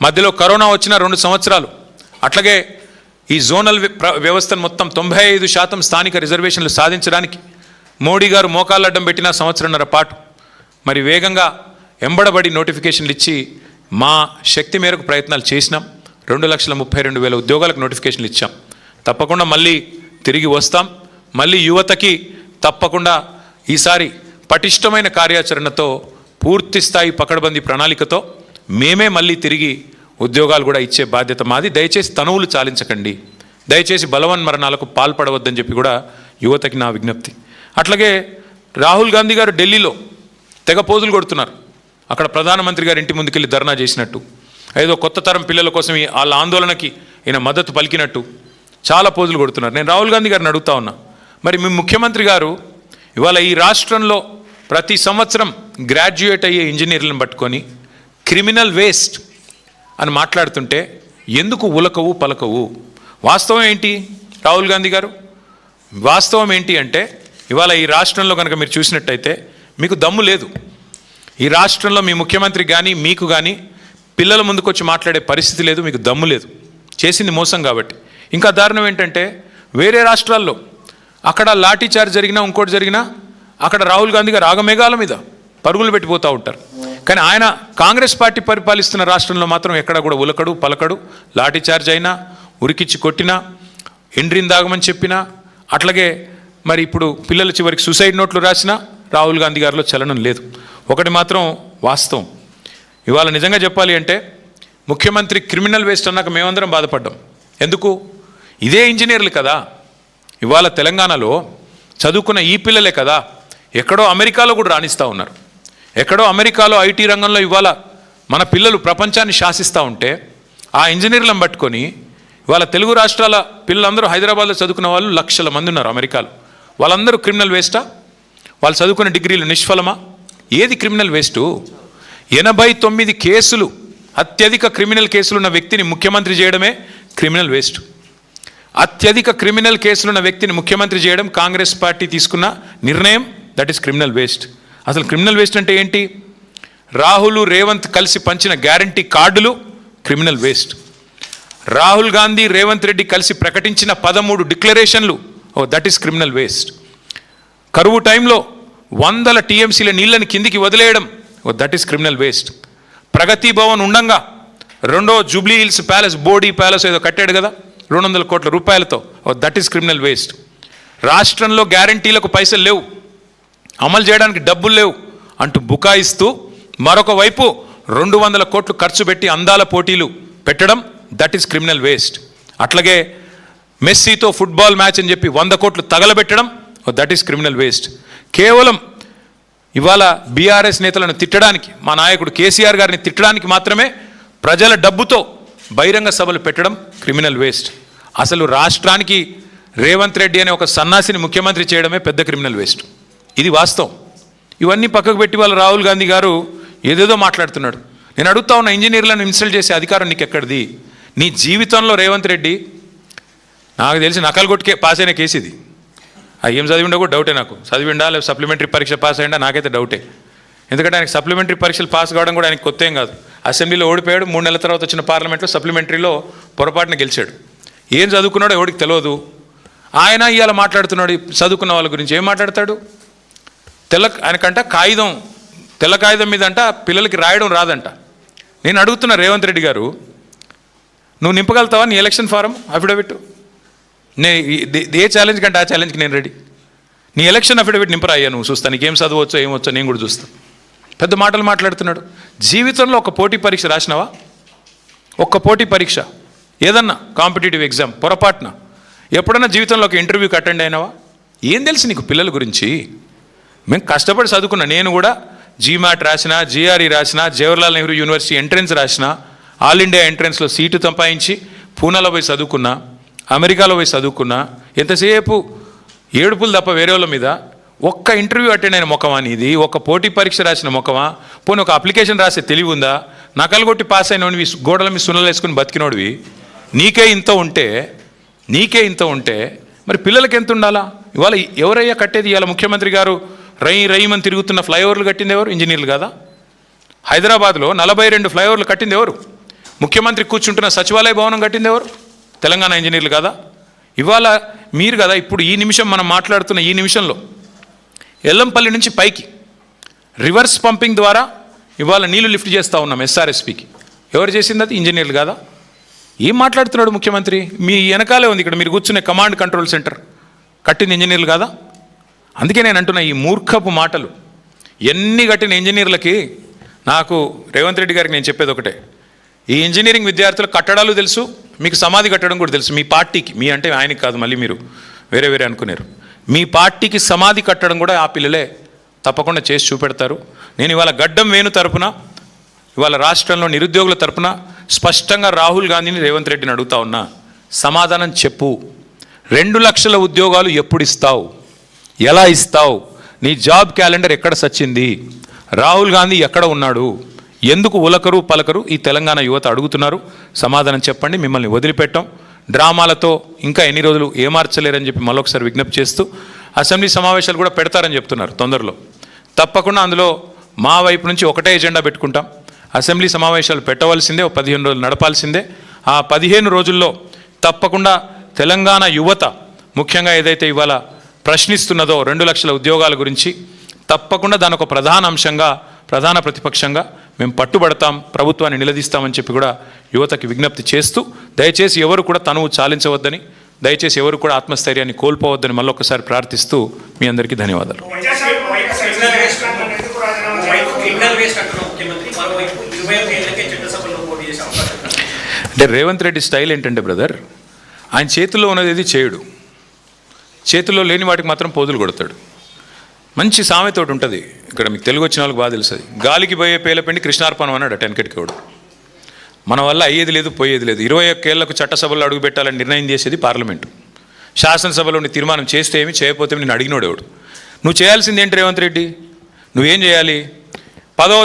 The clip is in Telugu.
మధ్యలో కరోనా వచ్చిన 2 సంవత్సరాలు, అట్లాగే ఈ జోనల్ వ్యవస్థను మొత్తం 95% స్థానిక రిజర్వేషన్లు సాధించడానికి మోడీ గారు మోకాళ్ళడ్డం పెట్టిన 1.5 సంవత్సరాల పాటు మరి వేగంగా ఎంబడబడి నోటిఫికేషన్లు ఇచ్చి మా శక్తి మేరకు ప్రయత్నాలు చేసినాం. 2,32,000 ఉద్యోగాలకు నోటిఫికేషన్లు ఇచ్చాం. తప్పకుండా మళ్ళీ తిరిగి వస్తాం. మళ్ళీ యువతకి తప్పకుండా ఈసారి పటిష్టమైన కార్యాచరణతో, పూర్తి స్థాయి పకడ్బందీ ప్రణాళికతో మేమే మళ్ళీ తిరిగి ఉద్యోగాలు కూడా ఇచ్చే బాధ్యత మాది. దయచేసి తనువులు చాలించకండి, దయచేసి బలవన్మరణాలకు పాల్పడవద్దని చెప్పి కూడా యువతకి నా విజ్ఞప్తి. అట్లాగే రాహుల్ గాంధీ గారు ఢిల్లీలో తెగ పోజులు కొడుతున్నారు. అక్కడ ప్రధానమంత్రి గారి ఇంటి ముందుకెళ్ళి ధర్నా చేసినట్టు, ఏదో కొత్త తరం పిల్లల కోసం వాళ్ళ ఆందోళనకి ఈయన మద్దతు పలికినట్టు చాలా పోజులు కొడుతున్నారు. నేను రాహుల్ గాంధీ గారిని అడుగుతా ఉన్నా, మరి మీ ముఖ్యమంత్రి గారు ఇవాళ ఈ రాష్ట్రంలో ప్రతి సంవత్సరం గ్రాడ్యుయేట్ అయ్యే ఇంజనీర్లను పట్టుకొని క్రిమినల్ వేస్ట్ అని మాట్లాడుతుంటే ఎందుకు ఉలకవు పలకవు? వాస్తవం ఏంటి రాహుల్ గాంధీ గారు? వాస్తవం ఏంటి అంటే ఇవాళ ఈ రాష్ట్రంలో కనుక మీరు చూసినట్టయితే మీకు దమ్ము లేదు. ఈ రాష్ట్రంలో మీ ముఖ్యమంత్రి కానీ మీకు కానీ పిల్లల ముందుకు వచ్చి మాట్లాడే పరిస్థితి లేదు, మీకు దమ్ము లేదు. చేసింది మోసం కాబట్టి. ఇంకా దారుణం ఏంటంటే వేరే రాష్ట్రాల్లో అక్కడ లాఠీ చార్జ్ జరిగినా ఇంకోటి జరిగినా అక్కడ రాహుల్ గాంధీ గారు ఆగమేఘాల మీద పరుగులు పెట్టిపోతూ ఉంటారు. కానీ ఆయన కాంగ్రెస్ పార్టీ పరిపాలిస్తున్న రాష్ట్రంలో మాత్రం ఎక్కడ కూడా ఉలకడు పలకడు. లాఠీ చార్జ్ అయినా, ఉరికిచ్చి కొట్టినా, ఎండ్రిని దాగమని చెప్పినా, అట్లాగే మరి ఇప్పుడు పిల్లల చివరికి సూసైడ్ నోట్లు రాసినా రాహుల్ గాంధీ గారిలో చలనం లేదు. ఒకటి మాత్రం వాస్తవం, ఇవాళ నిజంగా చెప్పాలి అంటే ముఖ్యమంత్రి క్రిమినల్ వేస్ట్ అన్నాక మేమందరం బాధపడ్డాం. ఎందుకు? ఇదే ఇంజనీర్లు కదా ఇవాళ తెలంగాణలో చదువుకున్న ఈ పిల్లలే కదా ఎక్కడో అమెరికాలో కూడా రాణిస్తూ ఉన్నారు. ఎక్కడో అమెరికాలో ఐటీ రంగంలో ఇవాళ మన పిల్లలు ప్రపంచాన్ని శాసిస్తూ ఉంటే ఆ ఇంజనీర్లను పట్టుకొని ఇవాళ తెలుగు రాష్ట్రాల పిల్లలందరూ హైదరాబాద్లో చదువుకున్న వాళ్ళు లక్షల మంది ఉన్నారు అమెరికాలో. వాళ్ళందరూ క్రిమినల్ వేస్టా? వాళ్ళు చదువుకున్న డిగ్రీలు నిష్ఫలమా? ఏది క్రిమినల్ వేస్టు? 89 కేసులు, అత్యధిక క్రిమినల్ కేసులున్న వ్యక్తిని ముఖ్యమంత్రి చేయడమే క్రిమినల్ వేస్ట్. అత్యధిక క్రిమినల్ కేసులున్న వ్యక్తిని ముఖ్యమంత్రి చేయడం కాంగ్రెస్ పార్టీ తీసుకున్న నిర్ణయం, దట్ ఈస్ క్రిమినల్ వేస్ట్. అసలు క్రిమినల్ వేస్ట్ అంటే ఏంటి? రాహుల్ రేవంత్ కలిసి పంచిన గ్యారంటీ కార్డులు క్రిమినల్ వేస్ట్. రాహుల్ గాంధీ రేవంత్ రెడ్డి కలిసి ప్రకటించిన 13 డిక్లరేషన్లు, దట్ ఈస్ క్రిమినల్ వేస్ట్. కరువు టైంలో 100 టీఎంసీల నీళ్ళని కిందికి వదిలేయడం, దట్ ఈస్ క్రిమినల్ వేస్ట్. ప్రగతి భవన్ ఉండంగా రెండో Jubilee hills palace, body palace ఏదో కట్టాడు కదా 200 కోట్ల రూపాయలతో, దట్ ఈస్ క్రిమినల్ వేస్ట్. రాష్ట్రంలో గ్యారంటీలకు పైసలు లేవు, అమలు చేయడానికి డబ్బులు లేవు అంటూ బుకాయిస్తూ మరొక వైపు 200 కోట్లు ఖర్చు పెట్టి అందాల పోటీలు పెట్టడం, దట్ ఈస్ క్రిమినల్ వేస్ట్. అట్లాగే మెస్సీతో ఫుట్బాల్ మ్యాచ్ అని చెప్పి 100 కోట్లు తగలబెట్టడం, దట్ ఈస్ క్రిమినల్ వేస్ట్. కేవలం ఇవాళ బీఆర్ఎస్ నేతలను తిట్టడానికి, మా నాయకుడు కేసీఆర్ గారిని తిట్టడానికి మాత్రమే ప్రజల డబ్బుతో బహిరంగ సభలు పెట్టడం క్రిమినల్ వేస్ట్. అసలు రాష్ట్రానికి రేవంత్ రెడ్డి అనే ఒక సన్నాసిని ముఖ్యమంత్రి చేయడమే పెద్ద క్రిమినల్ వేస్ట్. ఇది వాస్తవం. ఇవన్నీ పక్కకు పెట్టి వాళ్ళ రాహుల్ గాంధీ గారు ఏదేదో మాట్లాడుతున్నాడు. నేను అడుగుతా ఉన్న, ఇంజనీర్లను ఇన్సల్ట్ చేసే అధికారం నీకు ఎక్కడిది? నీ జీవితంలో రేవంత్ రెడ్డి నాకు తెలిసి నకలు కొట్టుకే పాస్ అయిన కేసు ఇది. ఏం చదివిండో కూడా డౌటే నాకు. చదివిండా లేదా సప్లిమెంటరీ పరీక్ష పాస్ అయ్యిందా నాకైతే డౌటే. ఎందుకంటే ఆయనకి సప్లిమెంటరీ పరీక్షలు పాస్ కావడం కూడా ఆయనకు కొత్త ఏం కాదు. అసెంబ్లీలో ఓడిపోయాడు, 3 నెలల తర్వాత వచ్చిన పార్లమెంట్లో సప్లిమెంటరీలో పొరపాటున గెలిచాడు. ఏం చదువుకున్నాడో ఎవడికి తెలియదు. ఆయన ఇవాళ మాట్లాడుతున్నాడు చదువుకున్న వాళ్ళ గురించి. ఏం మాట్లాడతాడు? ఆయనకంట తెల్ల కాగితం మీద అంట పిల్లలకి రాయడం రాదంట. నేను అడుగుతున్నా రేవంత్ రెడ్డి గారు, నువ్వు నింపగలుగుతావా నీ ఎలక్షన్ ఫారం అఫిడవిట్? ఏ ఛాలెంజ్ కంటే ఆ ఛాలెంజ్కి నేను రెడీ. నీ ఎలక్షన్ అఫిడవిట్ నింపరా అయ్యా, నువ్వు చూస్తా నీకేం చదవచ్చో ఏమొచ్చో నేను కూడా చూస్తాను. పెద్ద మాటలు మాట్లాడుతున్నాడు. జీవితంలో ఒక పోటీ పరీక్ష రాసినావా? ఒక్క పోటీ పరీక్ష ఏదన్నా కాంపిటేటివ్ ఎగ్జామ్ పొరపాటున ఎప్పుడన్నా జీవితంలో ఒక ఇంటర్వ్యూకి అటెండ్ అయినావా? ఏం తెలుసు నీకు పిల్లల గురించి? మేము కష్టపడి చదువుకున్నా. నేను కూడా జీమాట్ రాసిన, జిఆర్ఈ రాసిన, జవహర్లాల్ నెహ్రూ యూనివర్సిటీ ఎంట్రన్స్ రాసిన, ఆల్ ఇండియా ఎంట్రన్స్లో సీటు సంపాదించి పూనాలో పోయి చదువుకున్నా, అమెరికాలో పోయి చదువుకున్నా. ఎంతసేపు ఏడుపులు తప్ప వేరే వాళ్ళ మీద. ఒక్క ఇంటర్వ్యూ అటెండ్ అయిన ముఖమా నీది? ఒక్క పోటీ పరీక్ష రాసిన ముఖమా? పోనీ ఒక అప్లికేషన్ రాసే తెలివి ఉందా? నకలు కొట్టి పాస్ అయినవి, గోడల మీద సున్నలు వేసుకుని బతికినోడివి. నీకే ఇంత ఉంటే మరి పిల్లలకి ఎంత ఉండాలా? ఇవాళ ఎవరయ్యా కట్టేది? ఇవాళ ముఖ్యమంత్రి గారు రయ్యమని తిరుగుతున్న ఫ్లైఓవర్లు కట్టింది ఎవరు? ఇంజనీర్లు కదా. హైదరాబాద్లో 42 ఫ్లైఓవర్లు కట్టింది ఎవరు? ముఖ్యమంత్రి కూర్చుంటున్న సచివాలయ భవనం కట్టింది ఎవరు? తెలంగాణ ఇంజనీర్లు కదా. ఇవాళ మీరు కదా ఇప్పుడు ఈ నిమిషం మనం మాట్లాడుతున్న ఈ నిమిషంలో ఎల్లంపల్లి నుంచి పైకి రివర్స్ పంపింగ్ ద్వారా ఇవాళ నీళ్లు లిఫ్ట్ చేస్తూ ఉన్నాం ఎస్ఆర్ఎస్పికి. ఎవరు చేసింది అది? ఇంజనీర్లు కదా. ఏం మాట్లాడుతున్నాడు ముఖ్యమంత్రి? మీ వెనకాలే ఉంది ఇక్కడ మీరు కూర్చునే కమాండ్ కంట్రోల్ సెంటర్ కట్టిన ఇంజనీర్లు కదా. అందుకే నేను అంటున్నా ఈ మూర్ఖపు మాటలు ఎన్ని కట్టిన ఇంజనీర్లకి నాకు రేవంత్ రెడ్డి గారికి నేను చెప్పేది ఒకటే, ఈ ఇంజనీరింగ్ విద్యార్థుల కట్టడాలు తెలుసు, మీకు సమాధి కట్టడం కూడా తెలుసు. మీ పార్టీకి, మీ అంటే ఆయనకి కాదు, మళ్ళీ మీరు వేరే వేరే అనుకున్నారు, మీ పార్టీకి సమాధి కట్టడం కూడా ఆ పిల్లలే తప్పకుండా చేసి చూపెడతారు. నేను ఇవాళ గడ్డం వేణు తరపున, ఇవాళ రాష్ట్రంలో నిరుద్యోగుల తరపున స్పష్టంగా రాహుల్ గాంధీని రేవంత్ రెడ్డిని అడుగుతా ఉన్నా, సమాధానం చెప్పు. 2 లక్షల ఉద్యోగాలు ఎప్పుడు ఇస్తావు? ఎలా ఇస్తావు? నీ జాబ్ క్యాలెండర్ ఎక్కడ సచ్చింది? రాహుల్ గాంధీ ఎక్కడ ఉన్నాడు? ఎందుకు ఉలకరు పలకరు ఈ తెలంగాణ యువత అడుగుతున్నారు. సమాధానం చెప్పండి. మిమ్మల్ని వదిలిపెట్టాం. డ్రామాలతో ఇంకా ఎన్ని రోజులు ఏమార్చలేరని చెప్పి మరొకసారి విజ్ఞప్తి చేస్తూ, అసెంబ్లీ సమావేశాలు కూడా పెడతారని చెప్తున్నారు తొందరలో. తప్పకుండా అందులో మా వైపు నుంచి ఒకటే ఎజెండా పెట్టుకుంటాం. అసెంబ్లీ సమావేశాలు పెట్టవలసిందే, 15 రోజులు నడపాల్సిందే. ఆ 15 రోజుల్లో తప్పకుండా తెలంగాణ యువత ముఖ్యంగా ఏదైతే ఇవాళ ప్రశ్నిస్తున్నదో 2 లక్షల ఉద్యోగాల గురించి, తప్పకుండా దాని ఒక ప్రధాన అంశంగా, ప్రధాన ప్రతిపక్షంగా మేము పట్టుబడతాం, ప్రభుత్వాన్ని నిలదీస్తామని చెప్పి కూడా యువతకి విజ్ఞప్తి చేస్తూ, దయచేసి ఎవరు కూడా తనువు చాలించవద్దని, దయచేసి ఎవరు కూడా ఆత్మస్థైర్యాన్ని కోల్పోవద్దని మళ్ళొకసారి ప్రార్థిస్తూ మీ అందరికీ ధన్యవాదాలు. అంటే రేవంత్ రెడ్డి స్టైల్ ఏంటంటే బ్రదర్, ఆయన చేతుల్లో ఉన్నది ఏది చేయడు, చేతుల్లో లేని వాటికి మాత్రం పోజులు కొడతాడు. మంచి సామెతోటి ఉంటుంది, ఇక్కడ మీకు తెలుగు వచ్చిన వాళ్ళకి బాగా తెలుస్తుంది. గాలికి పోయే పేలపిండి కృష్ణార్పణం అన్నాడు వెనకటికోడు. మన వల్ల అయ్యేది లేదు, పోయేది లేదు. 21 ఏళ్లకు చట్టసభలో అడుగు పెట్టాలని నిర్ణయం చేసేది పార్లమెంటు. శాసనసభలో తీర్మానం చేస్తే ఏమి, చేయకపోతే నేను అడిగినోడేవాడు. నువ్వు చేయాల్సింది ఏంటి రేవంత్ రెడ్డి? నువ్వేం చేయాలి? 10వ